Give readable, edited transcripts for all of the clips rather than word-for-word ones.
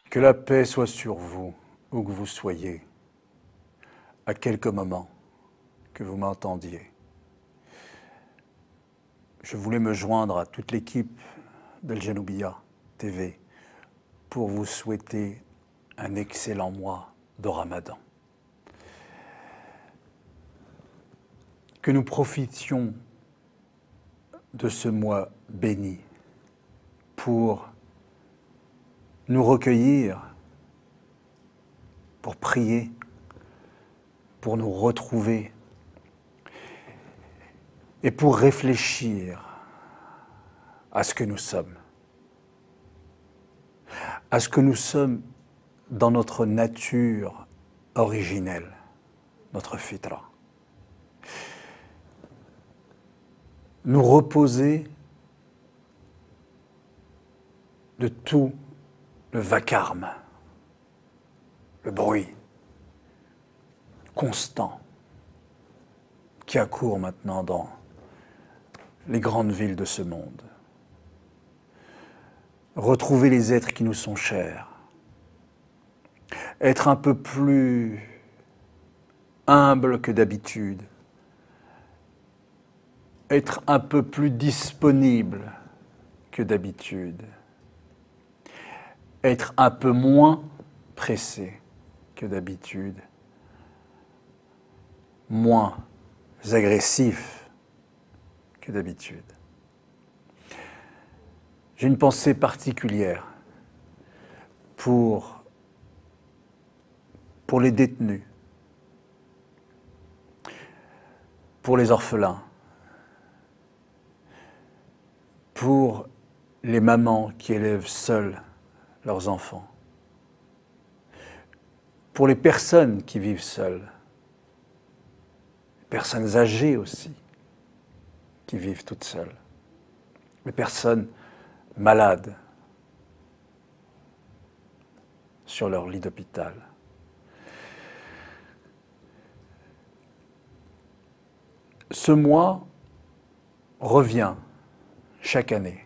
Que la paix soit sur vous, où que vous soyez, à quelques moments que vous m'entendiez. Je voulais me joindre à toute l'équipe d'Al Janoubia TV pour vous souhaiter un excellent mois de Ramadan. Que nous profitions de ce mois béni pour nous recueillir, pour prier, pour nous retrouver et pour réfléchir à ce que nous sommes. À ce que nous sommes dans notre nature originelle, notre fitra. Nous reposer de tout le vacarme, le bruit constant qui accourt maintenant dans les grandes villes de ce monde. Retrouver les êtres qui nous sont chers, être un peu plus humble que d'habitude, être un peu plus disponible que d'habitude, être un peu moins pressé que d'habitude, moins agressif que d'habitude. J'ai une pensée particulière pour les détenus, pour les orphelins, pour les mamans qui élèvent seules leurs enfants, pour les personnes qui vivent seules, les personnes âgées aussi, qui vivent toutes seules, les personnes malades sur leur lit d'hôpital. Ce mois revient chaque année.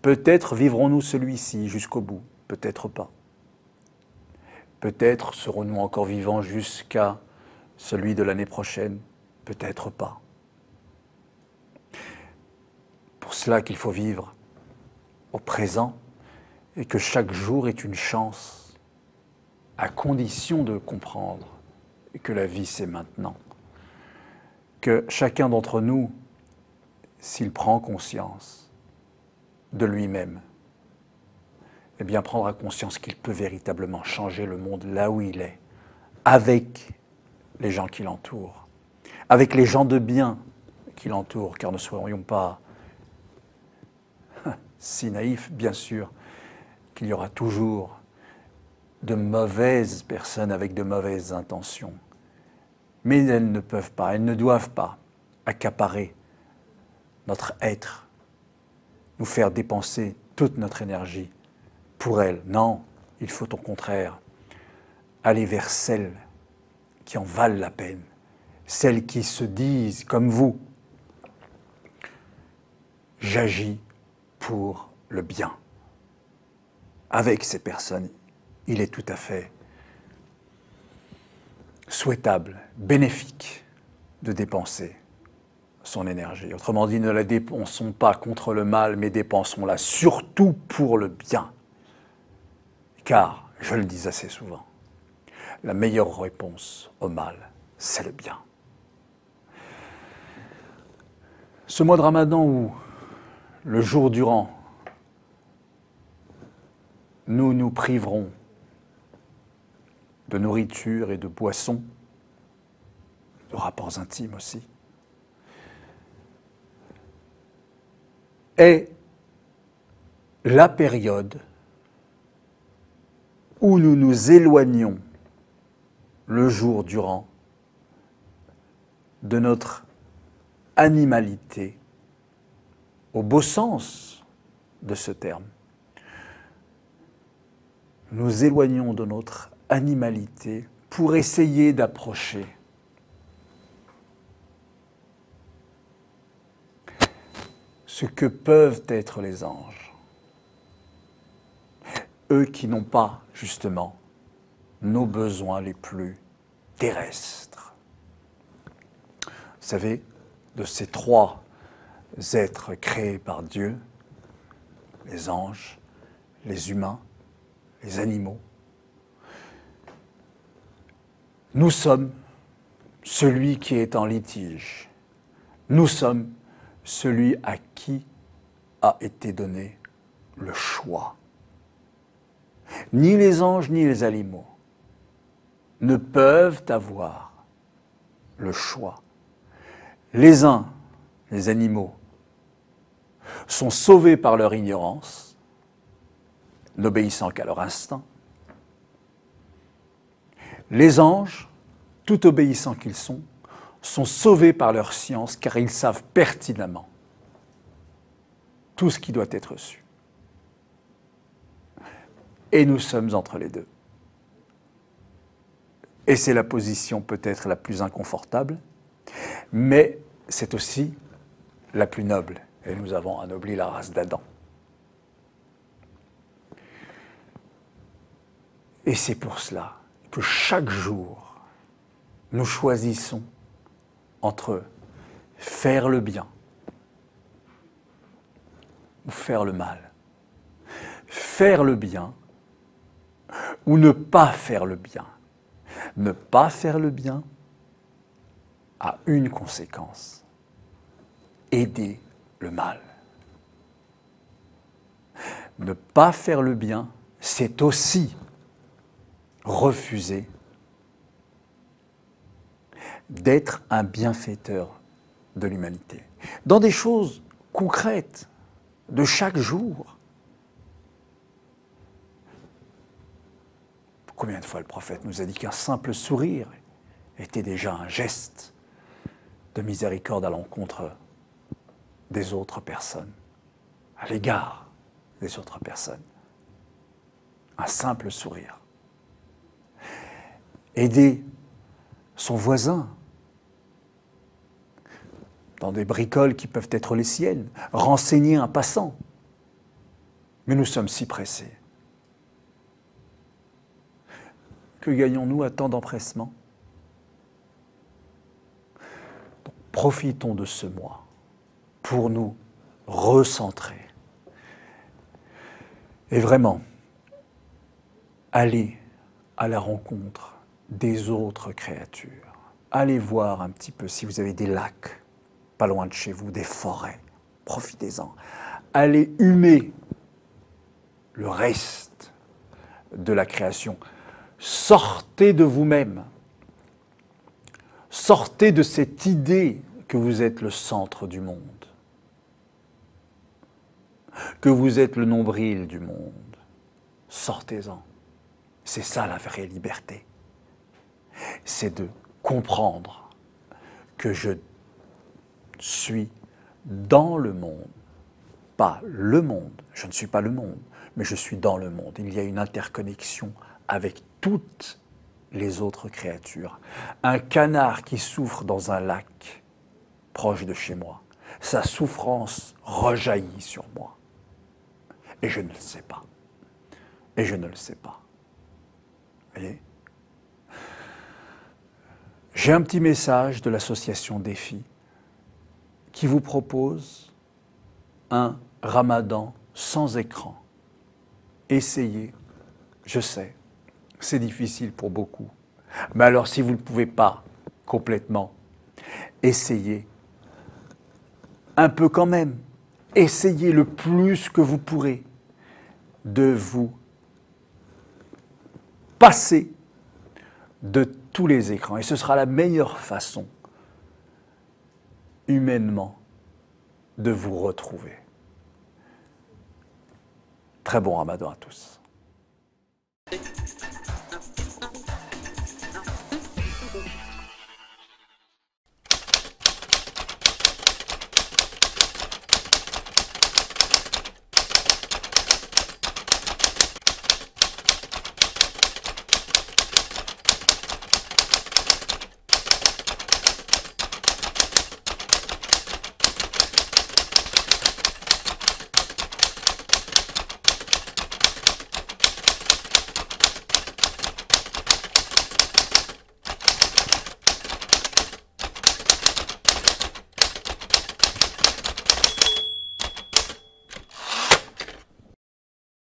Peut-être vivrons-nous celui-ci jusqu'au bout, peut-être pas. Peut-être serons-nous encore vivants jusqu'à celui de l'année prochaine, peut-être pas. Pour cela qu'il faut vivre au présent et que chaque jour est une chance, à condition de comprendre que la vie c'est maintenant. Que chacun d'entre nous, s'il prend conscience de lui-même, eh bien prendra conscience qu'il peut véritablement changer le monde là où il est, avec les gens qui l'entourent, avec les gens de bien qui l'entourent, car ne soyons pas si naïfs, bien sûr, qu'il y aura toujours de mauvaises personnes avec de mauvaises intentions. Mais elles ne peuvent pas, elles ne doivent pas accaparer notre être, nous faire dépenser toute notre énergie pour elles. Non, il faut au contraire aller vers celles qui en valent la peine, celles qui se disent comme vous, j'agis pour le bien. Avec ces personnes, il est tout à fait souhaitable, bénéfique de dépenser son énergie. Autrement dit, ne la dépensons pas contre le mal, mais dépensons-la surtout pour le bien. Car, je le dis assez souvent, la meilleure réponse au mal, c'est le bien. Ce mois de Ramadan où, le jour durant, nous nous priverons de nourriture et de boissons, de rapports intimes aussi, est la période où nous nous éloignons le jour durant de notre animalité, au beau sens de ce terme. Nous éloignons de notre animalité pour essayer d'approcher ce que peuvent être les anges. Eux qui n'ont pas, justement, nos besoins les plus terrestres. Vous savez, de ces trois êtres créés par Dieu, les anges, les humains, les animaux, nous sommes celui qui est en litige. Nous sommes celui à qui a été donné le choix. Ni les anges ni les animaux ne peuvent avoir le choix. Les uns, les animaux, sont sauvés par leur ignorance, n'obéissant qu'à leur instinct. Les anges, tout obéissants qu'ils sont sauvés par leur science, car ils savent pertinemment tout ce qui doit être su. Et nous sommes entre les deux. Et c'est la position peut-être la plus inconfortable, mais c'est aussi la plus noble. Et nous avons anobli la race d'Adam. Et c'est pour cela que chaque jour, nous choisissons entre faire le bien ou faire le mal. Faire le bien ou ne pas faire le bien. Ne pas faire le bien a une conséquence: aider le mal. Ne pas faire le bien, c'est aussi refuser d'être un bienfaiteur de l'humanité. Dans des choses concrètes, de chaque jour. Combien de fois le prophète nous a dit qu'un simple sourire était déjà un geste de miséricorde à l'encontre des autres personnes, à l'égard des autres personnes. Un simple sourire. Aider son voisin dans des bricoles qui peuvent être les siennes, renseigner un passant. Mais nous sommes si pressés. Que gagnons-nous à tant d'empressement? Donc, profitons de ce mois pour nous recentrer. Et vraiment, aller à la rencontre des autres créatures. Allez voir un petit peu si vous avez des lacs pas loin de chez vous, des forêts. Profitez-en. Allez humer le reste de la création. Sortez de vous-même. Sortez de cette idée que vous êtes le centre du monde, que vous êtes le nombril du monde. Sortez-en. C'est ça la vraie liberté. C'est de comprendre que je suis dans le monde, pas le monde. Je ne suis pas le monde, mais je suis dans le monde. Il y a une interconnexion avec toutes les autres créatures. Un canard qui souffre dans un lac proche de chez moi, sa souffrance rejaillit sur moi. Et je ne le sais pas. Et je ne le sais pas. Vous voyez ? J'ai un petit message de l'association Défi qui vous propose un ramadan sans écran. Essayez, je sais, c'est difficile pour beaucoup. Mais alors si vous ne pouvez pas complètement, essayez un peu quand même. Essayez le plus que vous pourrez de vous passer de tous les écrans. Et ce sera la meilleure façon, humainement, de vous retrouver. Très bon ramadan à tous.